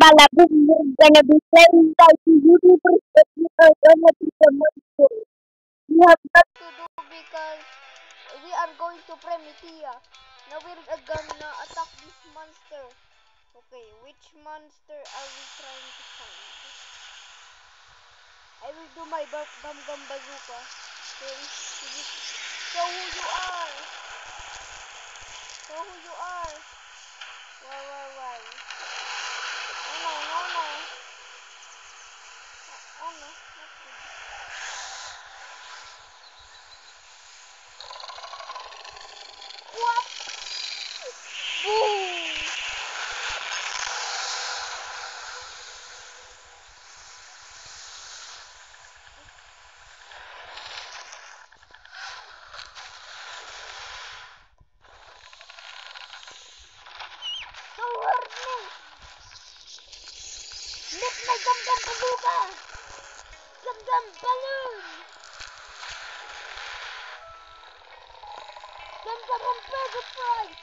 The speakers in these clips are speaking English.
Boom, you're gonna be playing like the universe, but you are gonna be the monster. You have got to do because we are going to Primitia. Now we're gonna attack this monster. Okay, which monster are we trying to find? I will do my gum gum bazooka. Okay, show who you are. Show who you are. Why? Oh no, no, no. Oh no, not good. What? Boom! Don't hurt me! Let my gum gum bazooka! Gum gum balloon! Gum gum hamburger fries!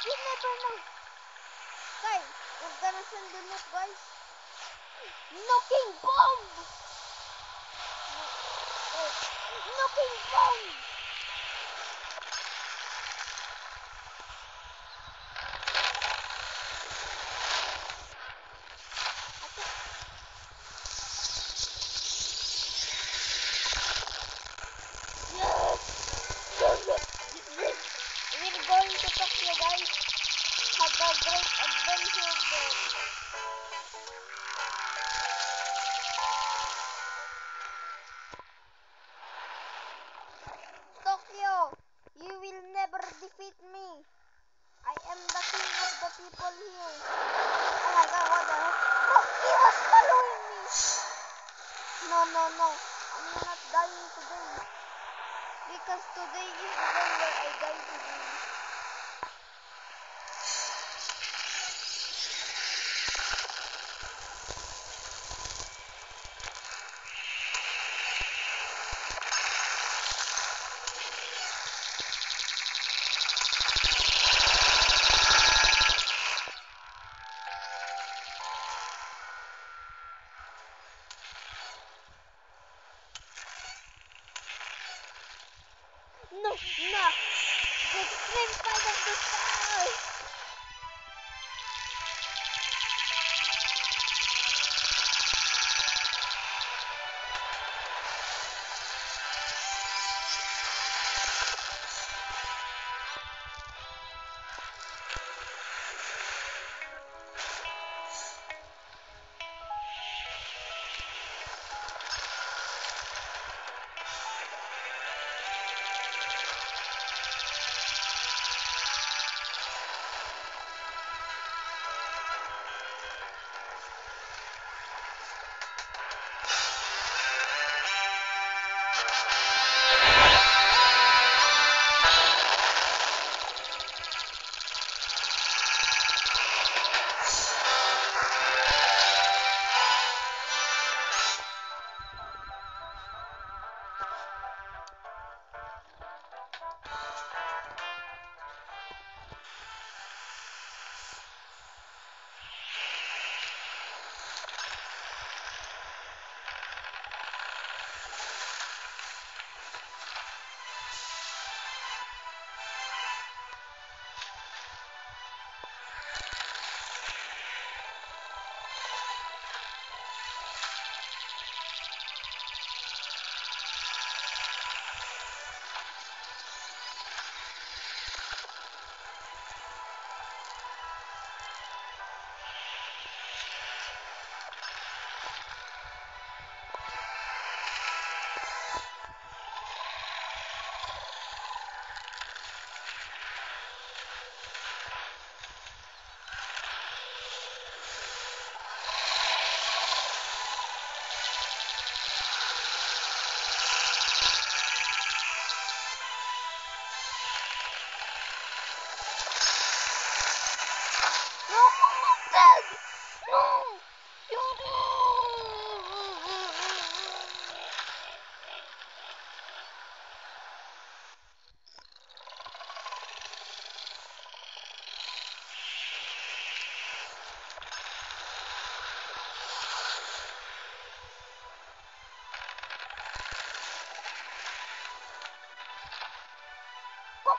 You never know! Guys, we're gonna send the nuke, guys! Knocking bomb! Knocking bomb! We're going to Tokyo, guys. Have a great adventure there. Tokyo, you will never defeat me. I am the king of the people here. Oh my god, what the heck? No, he was following me. No. I'm not dying today. Because today is the day where I die today. No. The extreme fight of the stars.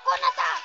Dragon attack!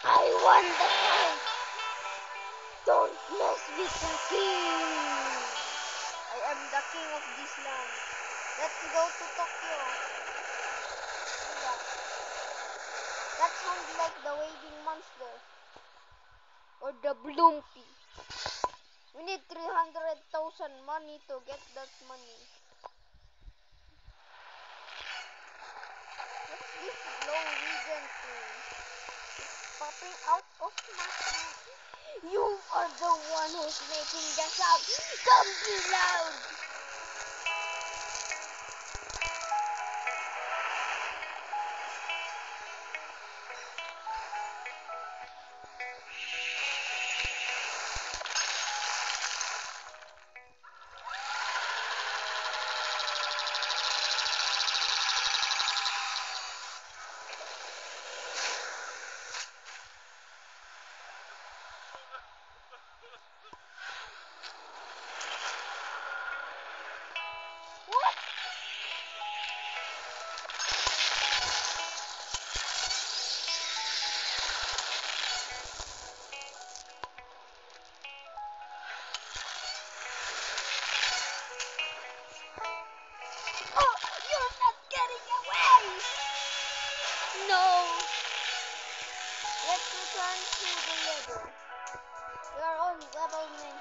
I won the fight! Don't mess with the king! I am the king of this land. Let's go to Tokyo. Yeah. That sounds like the waving monster. Or the Bloompi. We need 300,000 money to get that money. What's this low region thing? It's popping out of my head. You are the one who's making the sound. Don't be loud. What? Oh, you're not getting away! No! Let's return to the level. We are on level 9.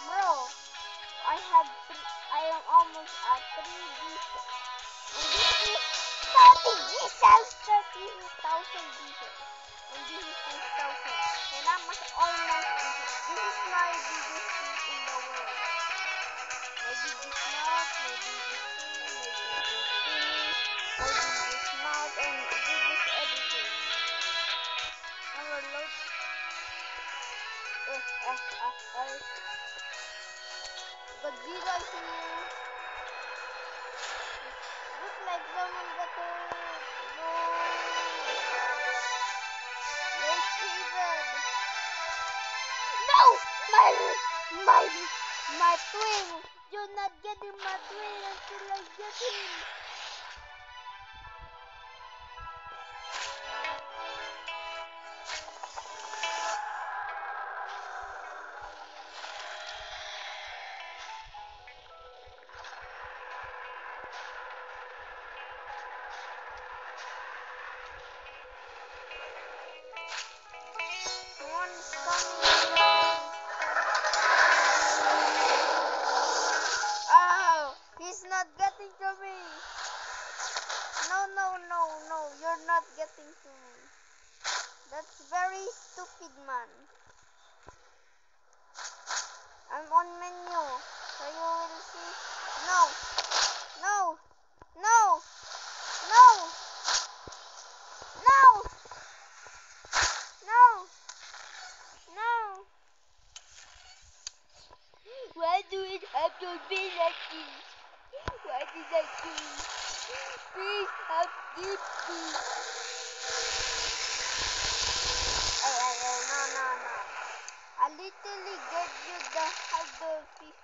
Bro, I am almost at 3 diesel. And this is 30 diesels, 30,000 diesels. And this is 6,000. And I'm almost, this is my biggest thing in the world. My biggest mouth, my biggest thing, my biggest finish, my biggest mouth, and biggest everything. Overload. Godzilla is here. Looks like someone got hurt. No. Let's save it. No! My twin! You're not getting my twin until I get him. Someone's coming. Oh, he's not getting to me. No, you're not getting to me. That's very stupid, man. I'm on menu, so you will see. No, no, no, no, no, no, no. Why do it have to be like this? Why did I do it? Please help me. No. I literally gave you the harder fish.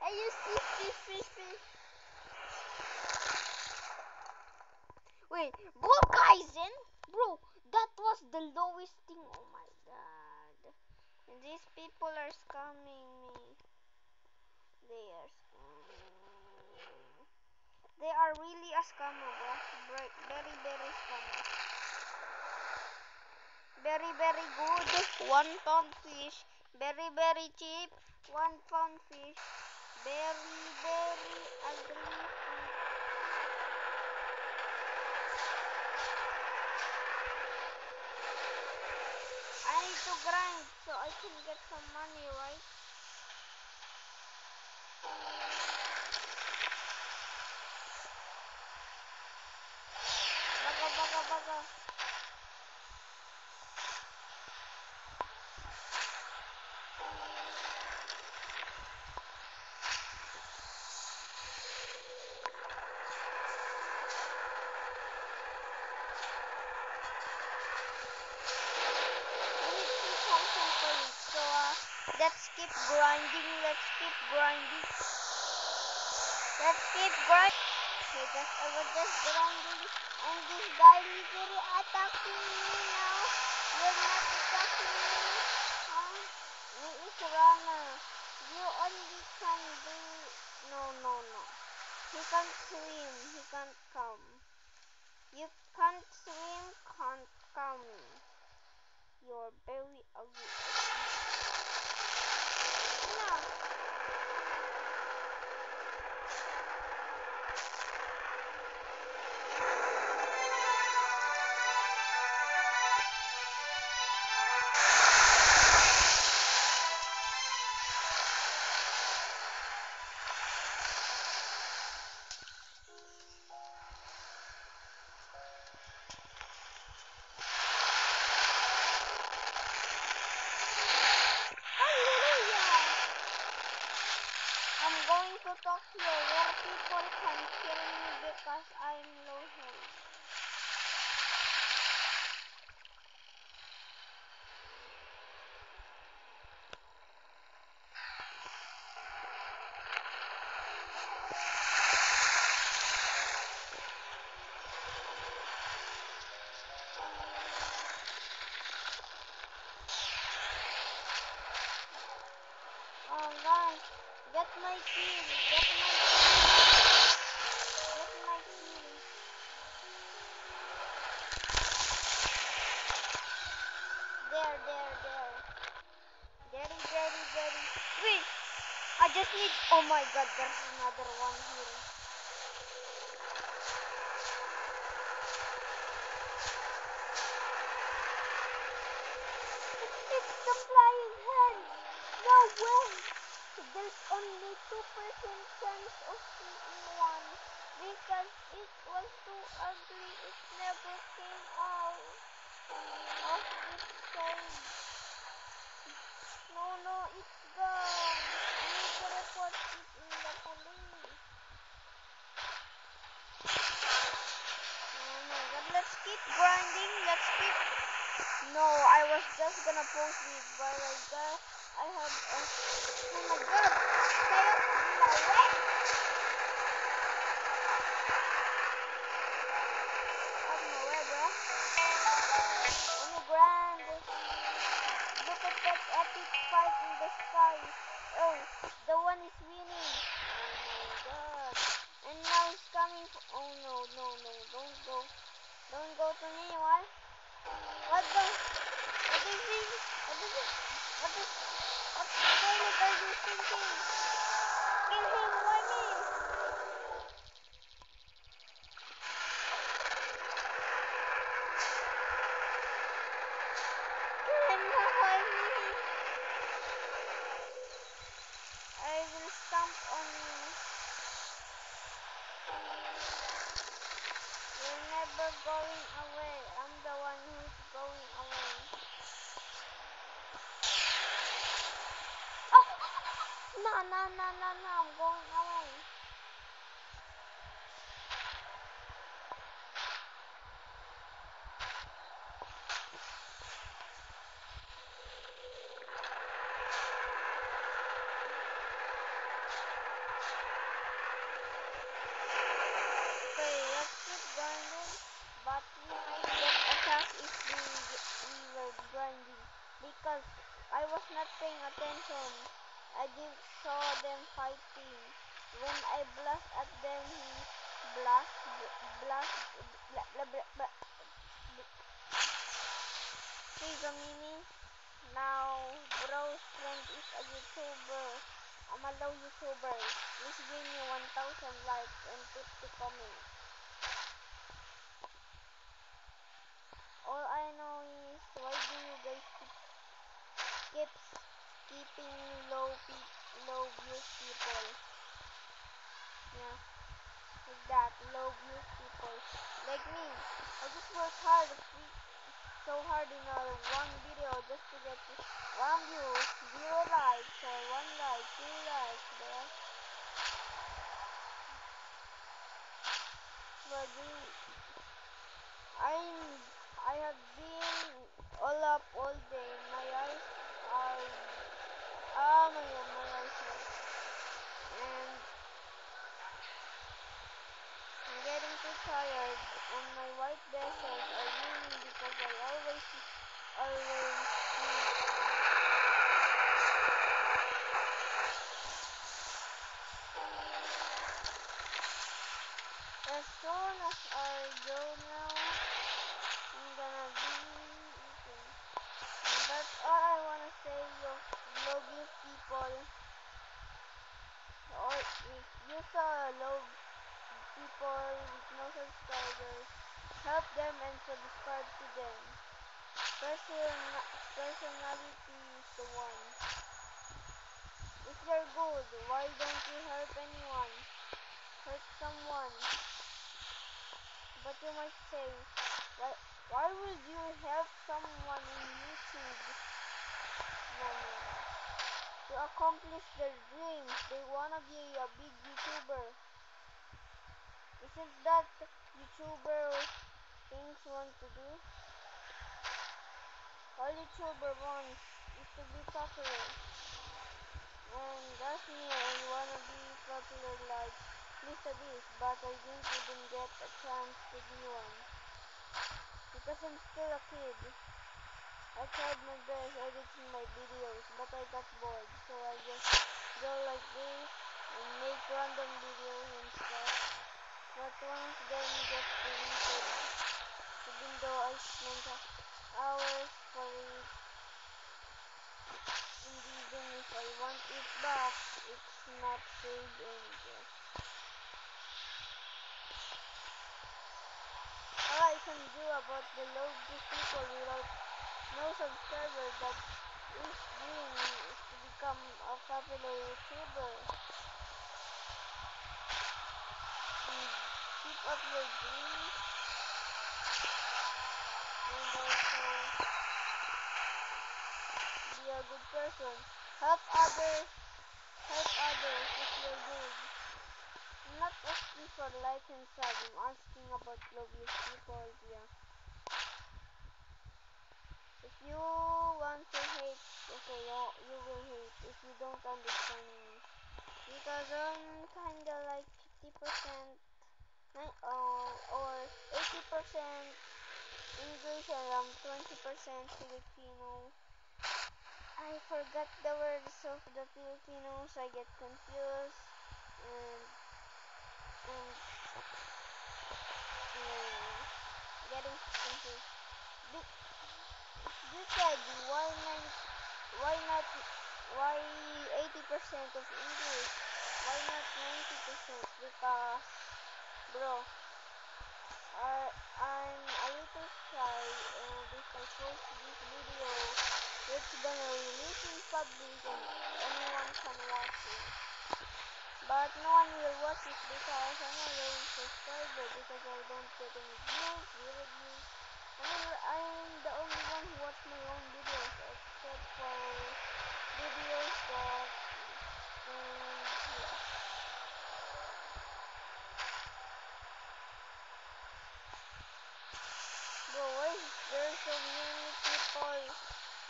And you see fish. Wait, Volkaizen? Bro, that was the lowest thing. Oh my god. And these people are scamming me. They are scamming me. They are really a scammer, bro. Very scammer. very very good. 1 pound fish. Very very cheap. 1 pound fish. Very very ugly. I need to grind so I can get some money, right? Baga baga baga. So let's keep grinding. Let's keep grinding. Let's keep grinding. Okay, I was just grinding, and this guy literally attacking me now. You're not attacking me. Huh? Me is runner. You only can do. No, no, no. He can't swim. He can't come. You can't swim. Can't come. You're very ugly. No. I'm going to Tokyo where people can kill me because I'm low health. Oh guys, get my kill, get my kill, get my kill. There. Very. Wait, I just need, oh my god, there's another one here. It's the flying hand. No way. There's only 2% chance of seeing one because it was too ugly. It never came out of its soul. No, it's gone. I need to report it in the police. Oh my god, let's keep grinding. No, I was just gonna post it, but I guess I have a... Oh my god, stay up in my way. Out my way, bro. Let me grind. Look at that epic fight in the sky. Oh, the one is winning. Oh my god. And now he's coming for... Oh no, don't go. Don't go to me, what? What the? What is he? What toilet are you thinking? Kill him, why me? Kill him, why me? I will stomp on you. You're never going away. I'm the one who's going away. Oh! No, I'm going away. Okay, let's keep grinding, but we might get attacked if we were grinding because I was not paying attention. I didn't saw them fighting. When I blast at them, he blast, blah, blah, blah. Please, Mega Mini. Now, bro's friend is a YouTuber. I'm a low YouTuber. Please give me 1,000 likes and 50 comments. All I know is, why do you guys keep keeping low views people? Yeah, like that, low views people. Like me, I just work hard, so hard in one video just to get 1 view, 0 likes, or 1 like, 2 likes, bro. But I have been all up all day. My eyes are my eyes hurt. And I'm getting too tired, and my white vessels are raining because I always see as soon as I go now, I'm gonna be eating. And that's all I wanna say, you love you people. Or if you saw love people with no subscribers, help them and subscribe to them. Personality is the one. If they're good, why don't you help anyone? Hurt someone. But you might say, why would you help someone in YouTube? No. To accomplish their dreams, they wanna be a big YouTuber. Isn't that YouTuber things want to do? All YouTuber wants is to be popular. And that's me, I wanna be popular like MrBeast, but I didn't even get a chance to be one. Because I'm still a kid. I tried my best editing my videos, but I got bored, so I just go like this and make random videos and stuff. But one of them gets deleted, even though I spent hours for it, and even if I want it back, it's not saved anywhere. All I can do about the low view people without no subscriber that is dream is to become a popular YouTuber. And keep up your dreams. And also be a good person. Help others if you're good. I'm not asking for like and sub, I'm asking about love you people, yeah. If you want to hate, okay, you will hate if you don't understand me. Because I'm kinda like 50% or 80% English and I'm 20% Filipino. I forgot the words of the Filipinos, I get confused and getting confused. You said why 80% of English? Why not 90%? Because bro, I'm a little shy, and if I post this video, it's gonna release in public and anyone can watch it. But no one will watch it because I'm a low subscriber, because I don't get any views, zero views. I'm the only one who watch my own videos, except for videos that yeah. Bro, why is there so many people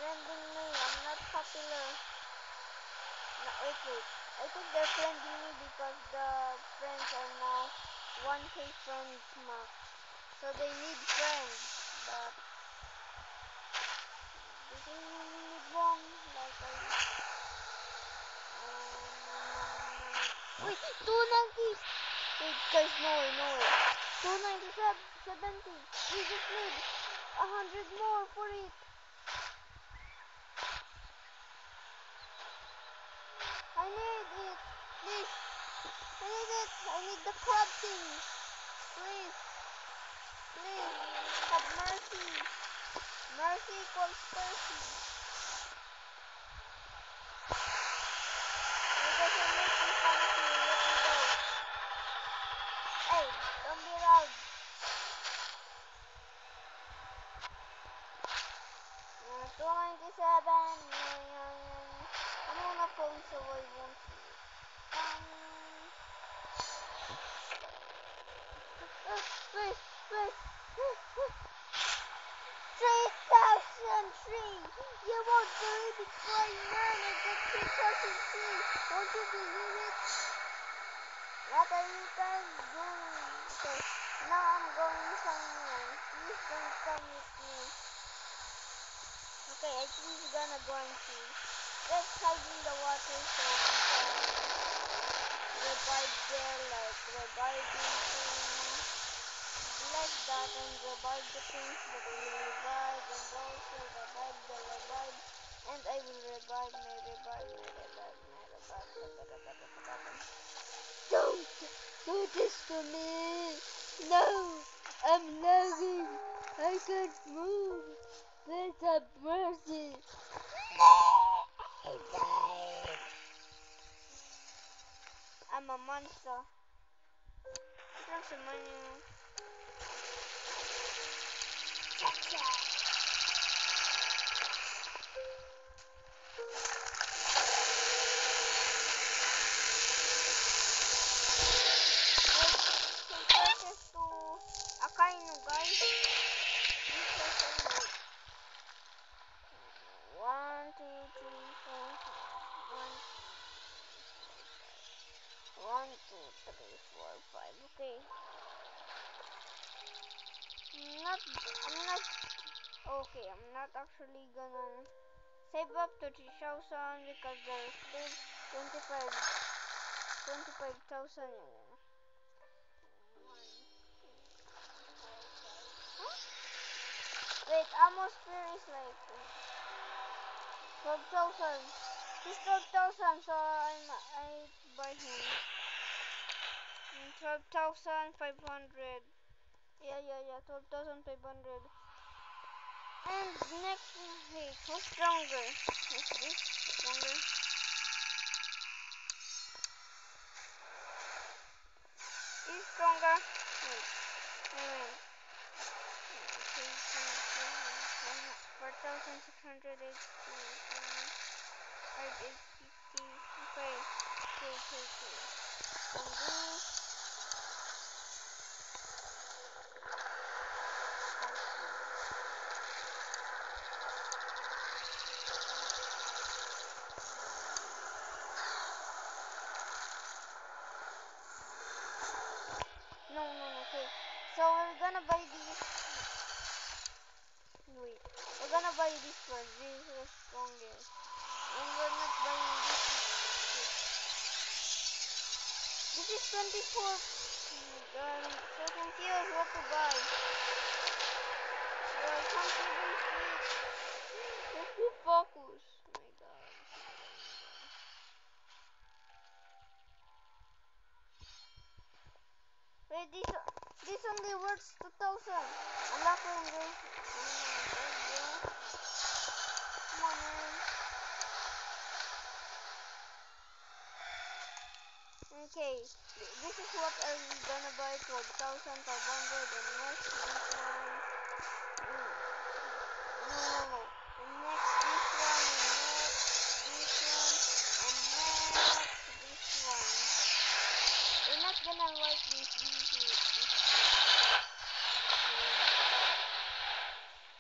friending me? I'm not popular. No, wait. I think they're friending me because the friends are now 1K friends max. So they need friends, but do they really need one? Like wait, 290. Wait, guys, no way. 297, 70. We just need 100 more for it. I need it. Please. I need it. I need the crab thing. Please. Please. Have mercy. Mercy equals mercy. You guys are making fun of me. Let me go. Hey, don't be loud. 297. I'm on a phone so I won't see it. Please, please. 3003. You won't believe it right now. I got 3003. Won't you believe it? What are you guys doing? Okay, now I'm going somewhere. Please don't come with me. Okay, I think he's gonna go and see. Let's hide in the water so we can revive there, like reviving things. Like that, and revive the things that we revive, and also revive the revive. And I will revive my revive. Don't do this to me. No, I'm lagging. I can't move. Please have mercy. I'm a monster. There's some money. Akainu, guys. One, two, three, four, five. 1, 2, 3, 4, 5. Okay. I'm not actually gonna save up to 3,000 because there's still 25,000. Wait, atmosphere is like 12,000. He's 12,000, so I buy him 12,500. Yeah, 12,500. And next, wait, who's stronger? Is this stronger? He's stronger. Wait. 4,680. 5,850. Okay. And this. No, okay. So we're gonna buy these. Wait. We're gonna buy this first. This is the strongest. And we're not buying this. This is 24. Oh my god, I'm so confused what to buy. Bro, I can't even see. Let's be focused. Oh my god. Wait, this only worth 2,000. I'm not going to. Come on, man. Okay, this is what I'm gonna buy. 12,500. And next this one. No. And next this one. And next this one. And next this one. We're not gonna like this.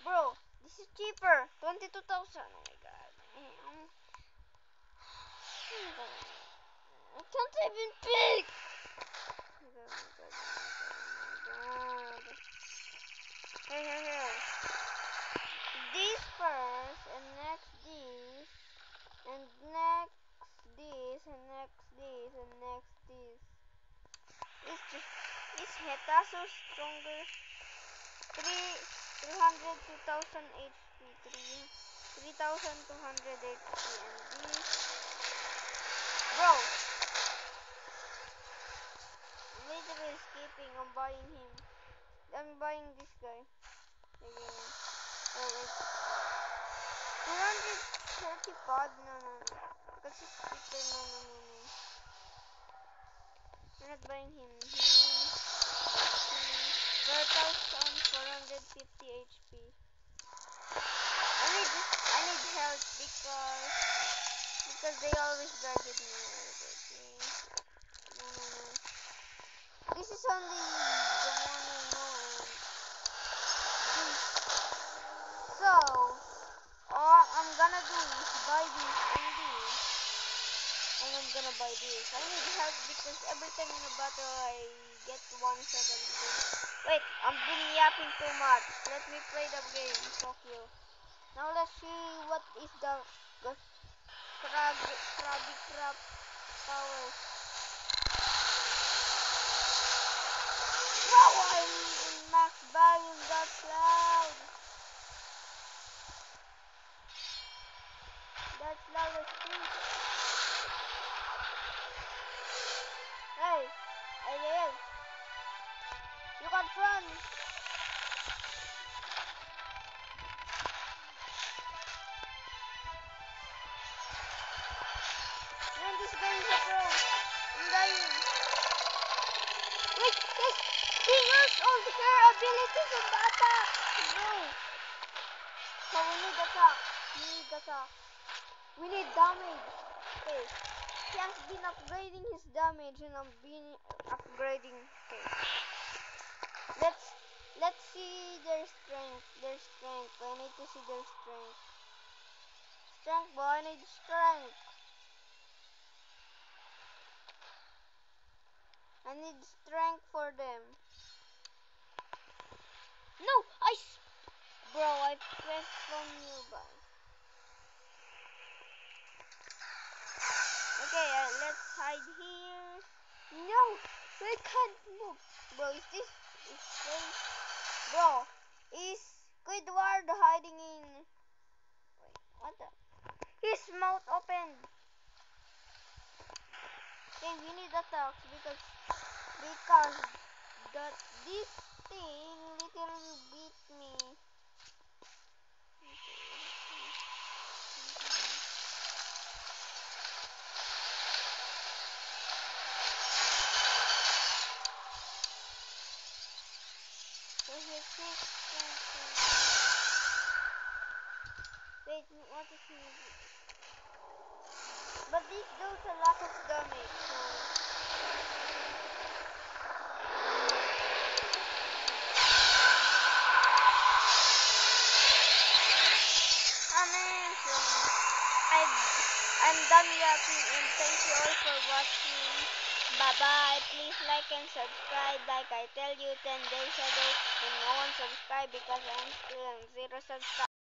Bro, this is cheaper. 22,000. Oh my god. I can't even pick. Oh my god. Here. This first, and next this, and next this, and next this, and next this. Is Heta so stronger? 302,000 HP, 3,200 HP, and this. Bro, I'm literally escaping. I'm buying him. I'm buying this guy. Again. Oh, wait. 230 pod? No. Because it's cheaper. No. I'm not buying him. 4,450 HP. I need health because they always target me. Okay. No. This is only the one I know. This. So, all I'm gonna do is buy this and this. And I'm gonna buy this. I need help because every time in a battle I get 1 second. Wait, I've been yapping too much. Let me play the game. Fuck you. Now let's see what is the Krabby Krab powers. Wow, I'm in max volume. That's loud. That's loud as shit. Hey, you can't run. Man, this guy is a pro. I'm dying. Wait, yes, he used all her abilities in the attack. No. So we need attack. We need damage. Okay. He has been upgrading his damage and I'm been upgrading. Okay. Let's see their strength. I need to see their strength. Strength, boy. I need strength. I need strength for them. No, bro, I pressed from nearby. Okay, let's hide here. No, we can't move. Bro, is safe? Bro, is Squidward hiding in? Wait, what the? His mouth opened. Okay, we need attacks because this thing literally beat me. So here's something. Wait, what is he? But this does a lot of damage, so amazing. I'm done yapping and thank you all for watching. Bye bye. Please like and subscribe like I tell you 10 days ago and no one subscribed because I'm still on 0 subscribers.